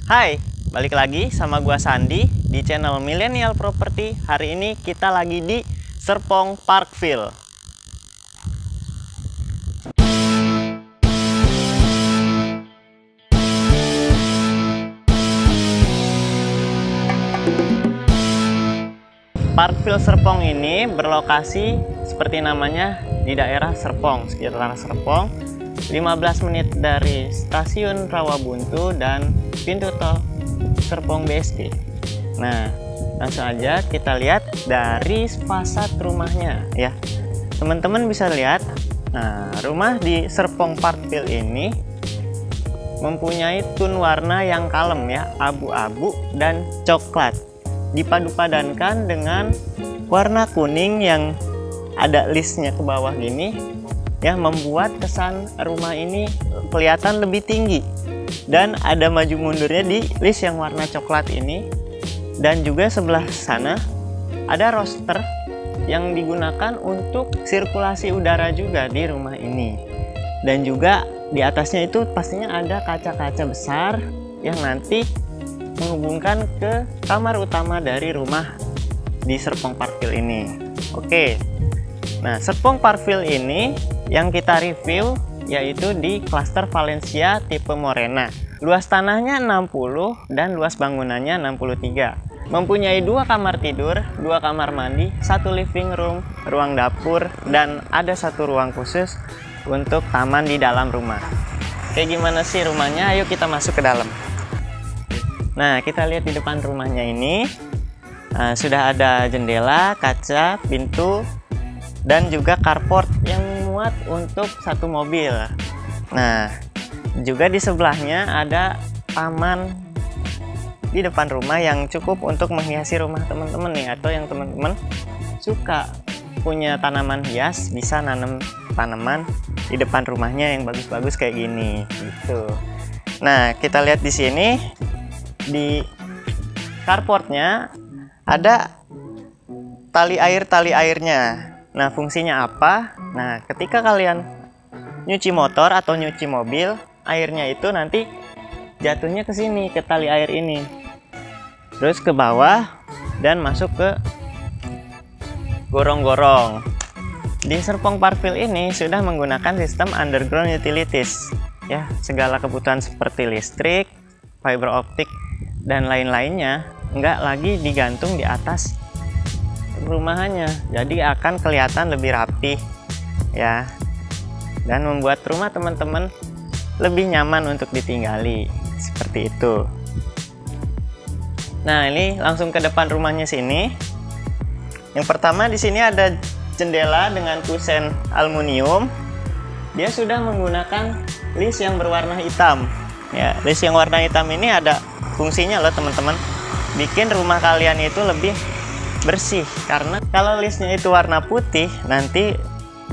Hai, balik lagi sama gua Sandi di channel Millennial Property. Hari ini kita lagi di Serpong Parkville. Parkville Serpong ini berlokasi seperti namanya di daerah Serpong, sekitar Serpong, 15 menit dari stasiun Rawabuntu dan pintu tol Serpong BSD. Nah, langsung aja kita lihat dari fasad rumahnya ya. Teman-teman bisa lihat, nah, rumah di Serpong Parkville ini mempunyai tone warna yang kalem ya, abu-abu dan coklat. Dipadu-padankan dengan warna kuning yang ada listnya ke bawah gini ya, membuat kesan rumah ini kelihatan lebih tinggi, dan ada maju mundurnya di list yang warna coklat ini. Dan juga sebelah sana ada roster yang digunakan untuk sirkulasi udara juga di rumah ini, dan juga di atasnya itu pastinya ada kaca-kaca besar yang nanti menghubungkan ke kamar utama dari rumah di Serpong Parkville ini. Oke, nah Serpong Parkville ini yang kita review yaitu di klaster Valencia tipe Morena. Luas tanahnya 60 dan luas bangunannya 63. Mempunyai 2 kamar tidur, 2 kamar mandi, 1 living room, ruang dapur, dan ada 1 ruang khusus untuk taman di dalam rumah. Kayak gimana sih rumahnya? Ayo kita masuk ke dalam. Nah, kita lihat di depan rumahnya ini sudah ada jendela, kaca, pintu, dan juga carport yang muat untuk 1 mobil. Nah, juga di sebelahnya ada taman di depan rumah yang cukup untuk menghiasi rumah teman-teman nih, atau yang teman-teman suka punya tanaman hias bisa nanam tanaman di depan rumahnya yang bagus-bagus kayak gini gitu. Nah, kita lihat di sini di carportnya ada tali airnya. Nah, fungsinya apa? Nah, ketika kalian nyuci motor atau nyuci mobil, airnya itu nanti jatuhnya ke sini, ke tali air ini, terus ke bawah dan masuk ke gorong-gorong. Di Serpong Parkville ini sudah menggunakan sistem underground utilities ya, segala kebutuhan seperti listrik, fiber optik, dan lain-lainnya nggak lagi digantung di atas rumahannya, jadi akan kelihatan lebih rapi ya, dan membuat rumah teman-teman lebih nyaman untuk ditinggali seperti itu. Nah, ini langsung ke depan rumahnya sini. Yang pertama di sini ada jendela dengan kusen aluminium. Dia sudah menggunakan list yang berwarna hitam ya. List yang warna hitam ini ada fungsinya loh teman-teman, bikin rumah kalian itu lebih bersih, karena kalau listnya itu warna putih nanti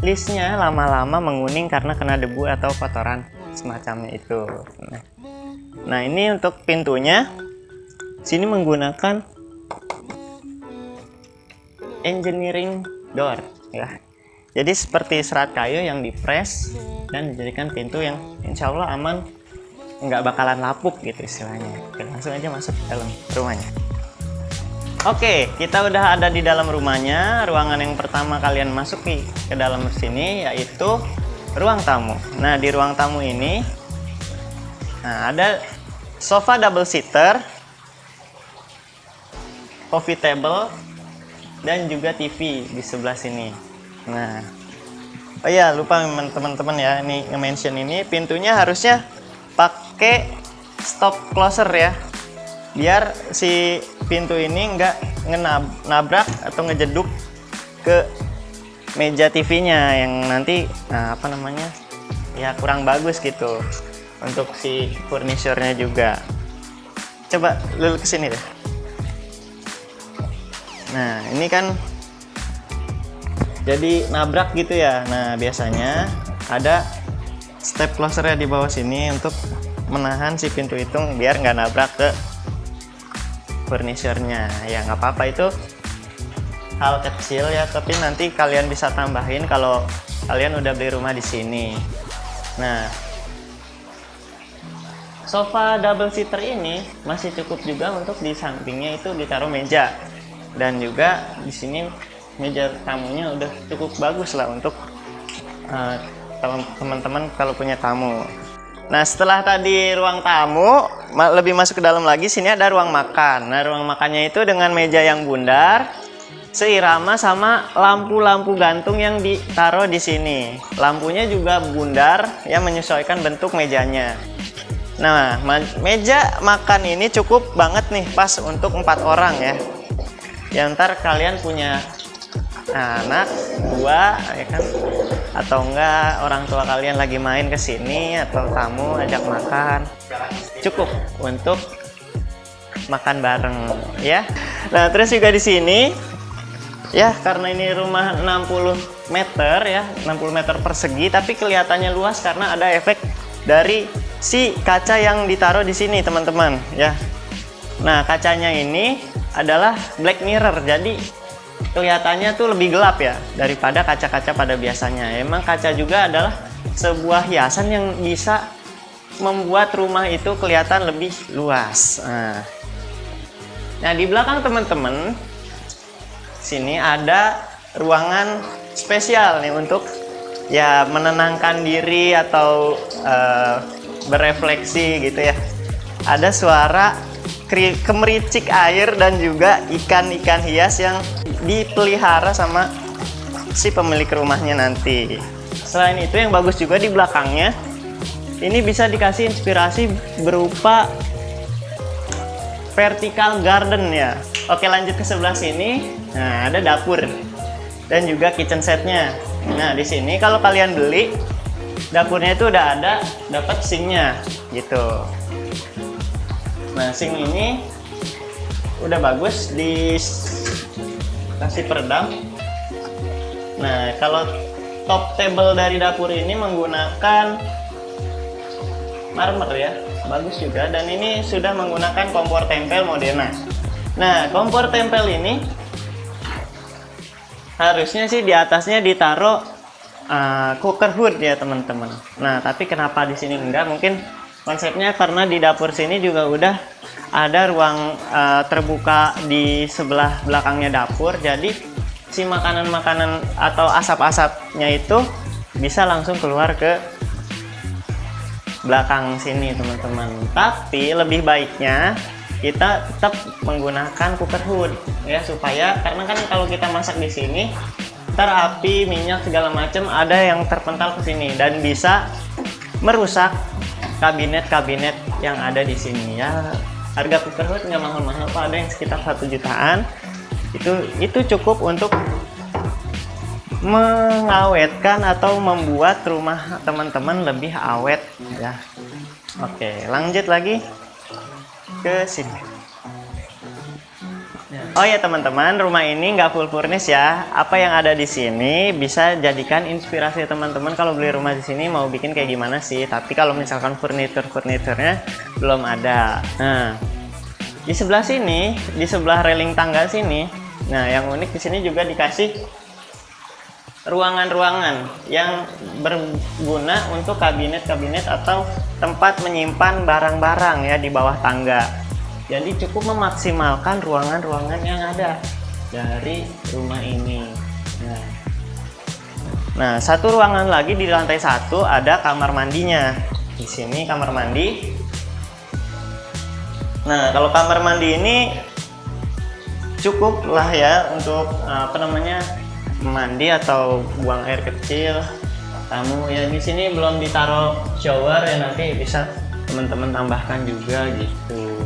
listnya lama-lama menguning karena kena debu atau kotoran semacamnya itu. Nah, ini untuk pintunya sini menggunakan engineering door ya, jadi seperti serat kayu yang dipres dan dijadikan pintu yang insya Allah aman, nggak bakalan lapuk gitu istilahnya. Oke, langsung aja masuk ke dalam rumahnya. Oke, kita udah ada di dalam rumahnya. Ruangan yang pertama kalian masuk ke dalam sini yaitu ruang tamu. Nah, di ruang tamu ini ada sofa double seater, coffee table, dan juga TV di sebelah sini. Nah, oh iya, lupa teman-teman ya, ini nge-mention ini pintunya harusnya pakai stop closer ya, biar si pintu ini nggak nabrak atau ngejeduk ke meja TV-nya yang nanti apa namanya ya, kurang bagus gitu untuk si furniture-nya juga. Coba lulu kesini deh. Nah, ini kan jadi nabrak gitu ya. Nah, biasanya ada step closer-nya di bawah sini untuk menahan si pintu itu biar nggak nabrak ke furniture-nya. Ya nggak apa-apa, itu hal kecil ya, tapi nanti kalian bisa tambahin kalau kalian udah beli rumah di sini. Nah, sofa double seater ini masih cukup juga untuk di sampingnya itu ditaruh meja, dan juga di sini meja tamunya udah cukup bagus lah untuk teman-teman kalau punya tamu. Nah, setelah tadi ruang tamu, lebih masuk ke dalam lagi, sini ada ruang makan. Nah, ruang makannya itu dengan meja yang bundar, seirama sama lampu-lampu gantung yang ditaruh di sini. Lampunya juga bundar, ya, menyesuaikan bentuk mejanya. Nah, meja makan ini cukup banget nih, pas untuk 4 orang ya. Ya, ntar kalian punya anak 2, ya kan, atau enggak orang tua kalian lagi main ke sini atau tamu ajak makan, cukup untuk makan bareng ya. Nah, terus juga di sini ya, karena ini rumah 60 meter ya, 60 meter persegi, tapi kelihatannya luas karena ada efek dari si kaca yang ditaruh di sini teman-teman ya. Nah, kacanya ini adalah black mirror, jadi kelihatannya tuh lebih gelap ya daripada kaca-kaca pada biasanya. Emang kaca juga adalah sebuah hiasan yang bisa membuat rumah itu kelihatan lebih luas. Nah, di belakang teman-teman sini ada ruangan spesial nih untuk ya menenangkan diri atau berefleksi gitu ya. Ada suara kemericik air dan juga ikan-ikan hias yang dipelihara sama si pemilik rumahnya nanti. Selain itu, yang bagus juga di belakangnya, ini bisa dikasih inspirasi berupa vertical garden ya. Oke, lanjut ke sebelah sini. Nah, ada dapur dan juga kitchen setnya. Nah, di sini kalau kalian beli, dapurnya itu udah ada, dapat sinknya gitu. Nah, sink ini udah bagus dikasih peredam. Nah, kalau top table dari dapur ini menggunakan marmer ya, bagus juga, dan ini sudah menggunakan kompor tempel Modena. Nah, kompor tempel ini harusnya sih di atasnya ditaruh cooker hood ya teman-teman. Nah, tapi kenapa di sini enggak? Mungkin konsepnya karena di dapur sini juga udah ada ruang terbuka di sebelah belakangnya dapur, jadi si makanan-makanan atau asap-asapnya itu bisa langsung keluar ke belakang sini teman-teman. Tapi lebih baiknya kita tetap menggunakan cooker hood ya, supaya karena kan kalau kita masak di sini ntar api, minyak segala macam ada yang terpental ke sini dan bisa merusak kabinet-kabinet yang ada di sini ya. Harga cooker hood nggak mahal-mahal Pak, ada yang sekitar 1 jutaan. Itu cukup untuk mengawetkan atau membuat rumah teman-teman lebih awet ya. Oke, lanjut lagi ke sini. Oh ya teman-teman, rumah ini nggak full furnish ya. Apa yang ada di sini bisa jadikan inspirasi teman-teman kalau beli rumah di sini mau bikin kayak gimana sih. Tapi kalau misalkan furniturnya belum ada. Nah, di sebelah sini, di sebelah railing tangga sini, nah yang unik di sini juga dikasih ruangan-ruangan yang berguna untuk kabinet-kabinet atau tempat menyimpan barang-barang ya di bawah tangga. Jadi cukup memaksimalkan ruangan-ruangan yang ada dari rumah ini. Nah, satu ruangan lagi di lantai 1 ada kamar mandinya. Di sini kamar mandi. Nah, kalau kamar mandi ini cukup lah ya untuk mandi atau buang air kecil tamu ya. Di sini belum ditaruh shower ya, nanti bisa teman-teman tambahkan juga gitu.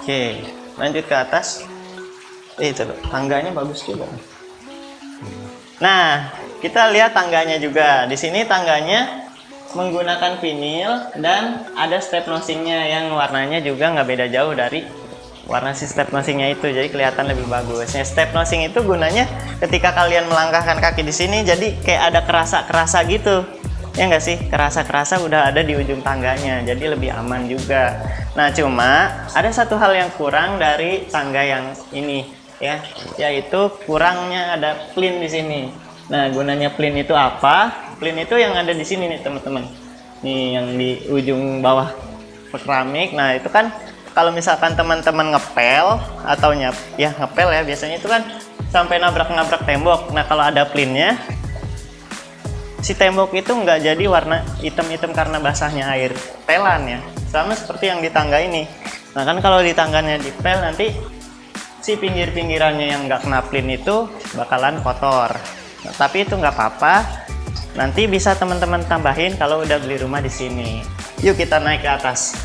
Oke, lanjut ke atas. Itu tangganya bagus juga. Nah, kita lihat tangganya juga. Di sini tangganya menggunakan vinil dan ada step nosingnya yang warnanya juga nggak beda jauh dari warna si step nosingnya itu, jadi kelihatan lebih bagus. Nah, step nosing itu gunanya ketika kalian melangkahkan kaki di sini, jadi kayak ada kerasa-kerasa gitu. Ya nggak sih, kerasa-kerasa udah ada di ujung tangganya, jadi lebih aman juga. Nah, cuma ada satu hal yang kurang dari tangga yang ini ya, yaitu kurangnya ada plin di sini. Nah, gunanya plin itu apa? plin itu yang ada di sini nih teman-teman. Nih yang di ujung bawah keramik. Nah itu kan kalau misalkan teman-teman ngepel atau ngepel ya, biasanya itu kan sampai nabrak-nabrak tembok. Nah kalau ada plinnya, si tembok itu nggak jadi warna hitam-hitam karena basahnya air pelan ya. Sama seperti yang di tangga ini. Nah kan kalau di tangganya dipel, nanti si pinggir-pinggirannya yang nggak kena plin itu bakalan kotor. Nah, tapi itu nggak apa-apa. Nanti bisa teman-teman tambahin kalau udah beli rumah di sini. Yuk kita naik ke atas.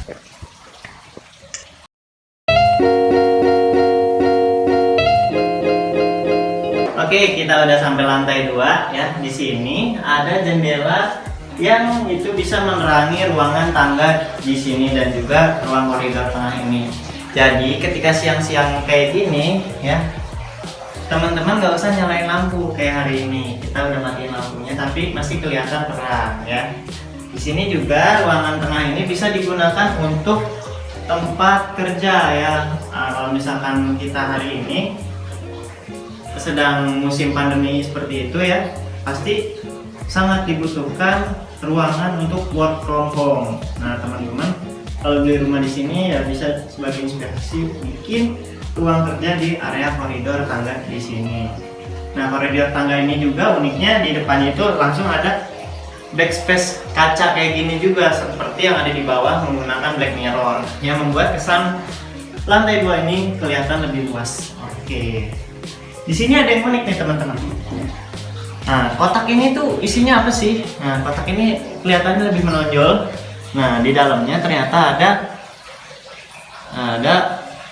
Oke, kita udah sampai lantai 2 ya. Di sini ada jendela yang itu bisa menerangi ruangan tangga di sini dan juga ruang koridor tengah ini. Jadi ketika siang-siang kayak gini ya, teman-teman nggak usah nyalain lampu kayak hari ini. Kita udah matiin lampunya tapi masih kelihatan terang ya. Di sini juga ruangan tengah ini bisa digunakan untuk tempat kerja ya. Kalau misalkan kita hari ini sedang musim pandemi seperti itu ya, pasti sangat dibutuhkan ruangan untuk work from home. Nah teman-teman, kalau beli rumah di sini ya bisa sebagai inspirasi bikin ruang kerja di area koridor tangga di sini. Nah koridor tangga ini juga uniknya di depannya itu langsung ada backspace kaca kayak gini juga, seperti yang ada di bawah menggunakan black mirror yang membuat kesan lantai 2 ini kelihatan lebih luas. Oke. Di sini ada yang unik nih teman-teman. Nah, kotak ini tuh isinya apa sih? Nah, kotak ini kelihatannya lebih menonjol. Nah, di dalamnya ternyata ada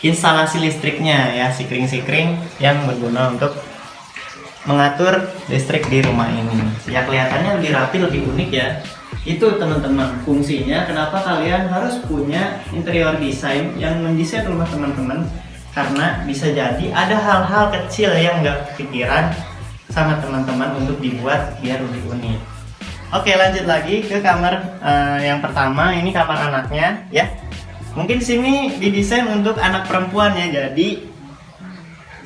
instalasi listriknya ya, sikring-sikring yang berguna untuk mengatur listrik di rumah ini. Ya kelihatannya lebih rapi, lebih unik ya. Itu teman-teman fungsinya kenapa kalian harus punya interior design yang mendesain rumah teman-teman. Karena bisa jadi ada hal-hal kecil yang nggak kepikiran sama teman-teman untuk dibuat biar lebih unik. Oke, lanjut lagi ke kamar yang pertama. Ini kamar anaknya ya. Mungkin sini didesain untuk anak perempuan ya. Jadi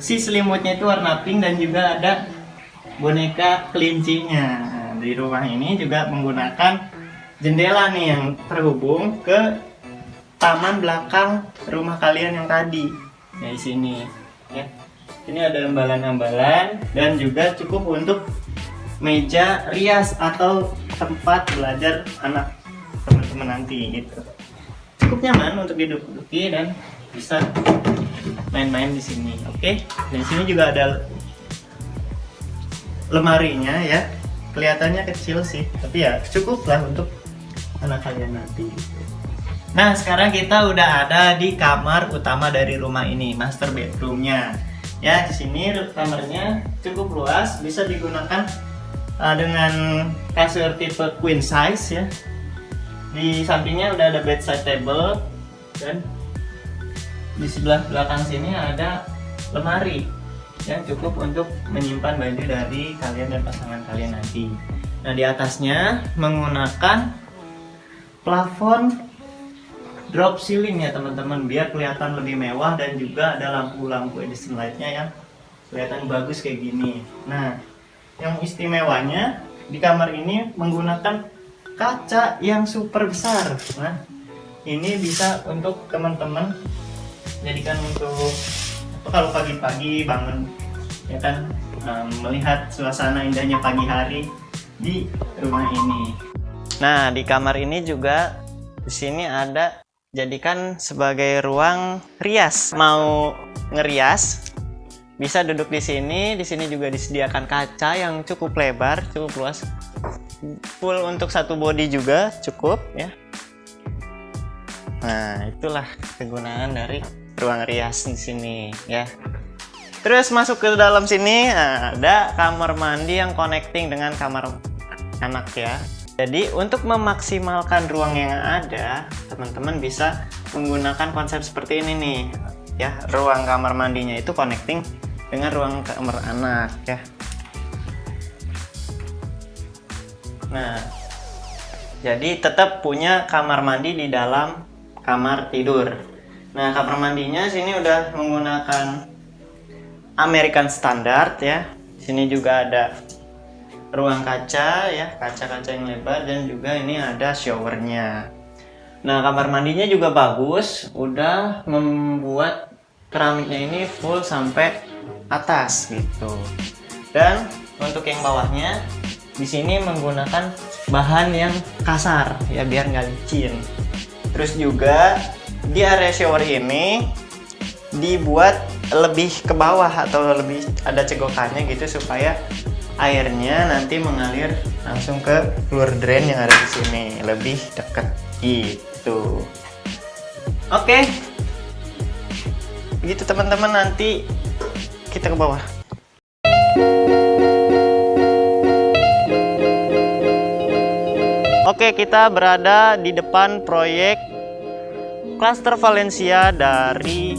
si selimutnya itu warna pink dan juga ada boneka kelincinya. Nah, di rumah ini juga menggunakan jendela nih yang terhubung ke taman belakang rumah kalian yang tadi. Ya di sini ya. Ini ada ambalan-ambalan dan juga cukup untuk meja rias atau tempat belajar anak teman-teman nanti gitu. Cukup nyaman untuk duduk-duduki dan bisa main-main di sini. Oke. Dan di sini juga ada lemarinya ya. Kelihatannya kecil sih, tapi ya cukup lah untuk anak kalian nanti. Nah sekarang kita udah ada di kamar utama dari rumah ini, master bedroomnya. Ya di sini kamarnya cukup luas, bisa digunakan dengan kasur tipe queen size ya. Di sampingnya udah ada bedside table dan di sebelah belakang sini ada lemari yang cukup untuk menyimpan baju dari kalian dan pasangan kalian nanti. Nah di atasnya menggunakan plafon drop ceiling ya teman-teman, biar kelihatan lebih mewah dan juga ada lampu-lampu edison lightnya yang kelihatan bagus kayak gini. Nah yang istimewanya di kamar ini menggunakan kaca yang super besar. Nah ini bisa untuk teman-teman jadikan untuk kalau pagi-pagi bangun ya kan, melihat suasana indahnya pagi hari di rumah ini. Nah di kamar ini juga di sini ada jadikan sebagai ruang rias. Mau ngerias bisa duduk di sini. Di sini juga disediakan kaca yang cukup lebar, cukup luas. Full untuk satu body juga cukup ya. Nah, itulah kegunaan dari ruang rias di sini ya. Terus masuk ke dalam sini, ada kamar mandi yang connecting dengan kamar anak ya. Jadi untuk memaksimalkan ruang yang ada, teman-teman bisa menggunakan konsep seperti ini nih ya. Ruang kamar mandinya itu connecting dengan ruang kamar anak ya. Nah, jadi tetap punya kamar mandi di dalam kamar tidur. Nah, kamar mandinya sini udah menggunakan American Standard ya. Sini juga ada ruang kaca ya, kaca-kaca yang lebar, dan juga ini ada showernya. Nah, kamar mandinya juga bagus, udah membuat keramiknya ini full sampai atas gitu. Dan untuk yang bawahnya di sini menggunakan bahan yang kasar ya, biar nggak licin. Terus juga di area shower ini dibuat lebih ke bawah atau lebih ada cegokannya gitu, supaya airnya nanti mengalir langsung ke floor drain yang ada di sini, lebih dekat gitu. Oke, begitu teman-teman, nanti kita ke bawah. Oke, kita berada di depan proyek Cluster Valencia dari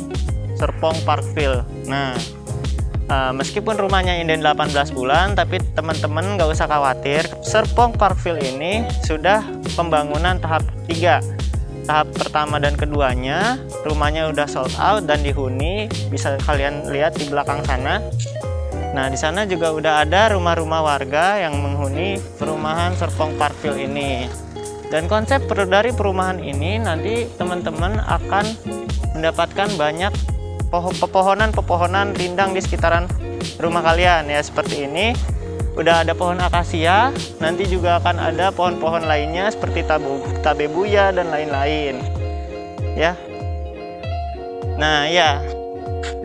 Serpong Parkville. Nah, meskipun rumahnya inden 18 bulan, tapi teman-teman nggak usah khawatir. Serpong Parkville ini sudah pembangunan tahap 3. Tahap pertama dan keduanya rumahnya udah sold out dan dihuni, bisa kalian lihat di belakang sana. Nah, di sana juga udah ada rumah-rumah warga yang menghuni perumahan Serpong Parkville ini. Dan konsep dari perumahan ini nanti teman-teman akan mendapatkan banyak pepohonan rindang di sekitaran rumah kalian ya, seperti ini. Udah ada pohon akasia, nanti juga akan ada pohon-pohon lainnya seperti tabebuya dan lain-lain ya. Nah ya,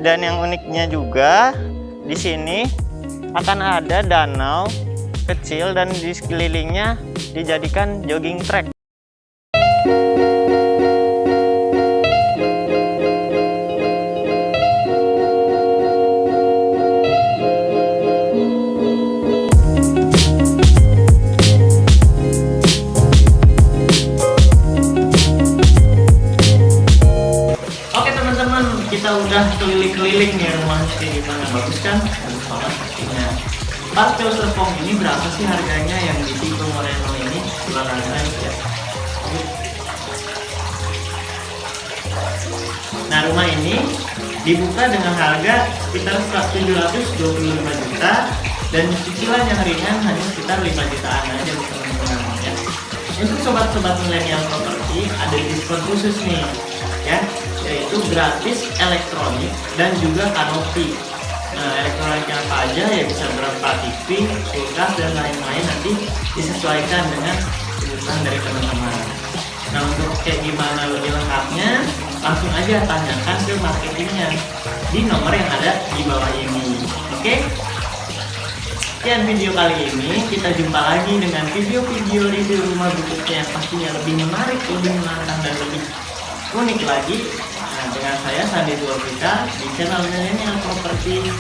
dan yang uniknya juga di sini akan ada danau kecil dan di sekelilingnya dijadikan jogging track. Kita udah keliling-keliling nih rumahnya kayak gimana, bagus kan? Bagus banget pastinya. Parkville Serpong ini berapa sih harganya yang di Tigo Moreno ini? Silahkan ya. Nah, rumah ini dibuka dengan harga sekitar 725 juta dan cicilan yang ringan hanya sekitar 5 jutaan aja teman-teman ya. Untuk sobat-sobat milenial properti ada diskon khusus nih ya, yaitu gratis elektronik dan juga kanopi. Nah, elektroniknya apa aja ya, bisa berupa TV, kulkas dan lain-lain, nanti disesuaikan dengan kebutuhan dari teman-teman. Nah, untuk kayak gimana lebih lengkapnya, langsung aja tanyakan ke marketingnya di nomor yang ada di bawah ini. Oke? Sekian video kali ini, kita jumpa lagi dengan video-video review rumah bututnya yang pastinya lebih menarik, lebih menantang dan lebih unik lagi. Nah, dengan saya Sandi Dwarvita di channel Milenial Property.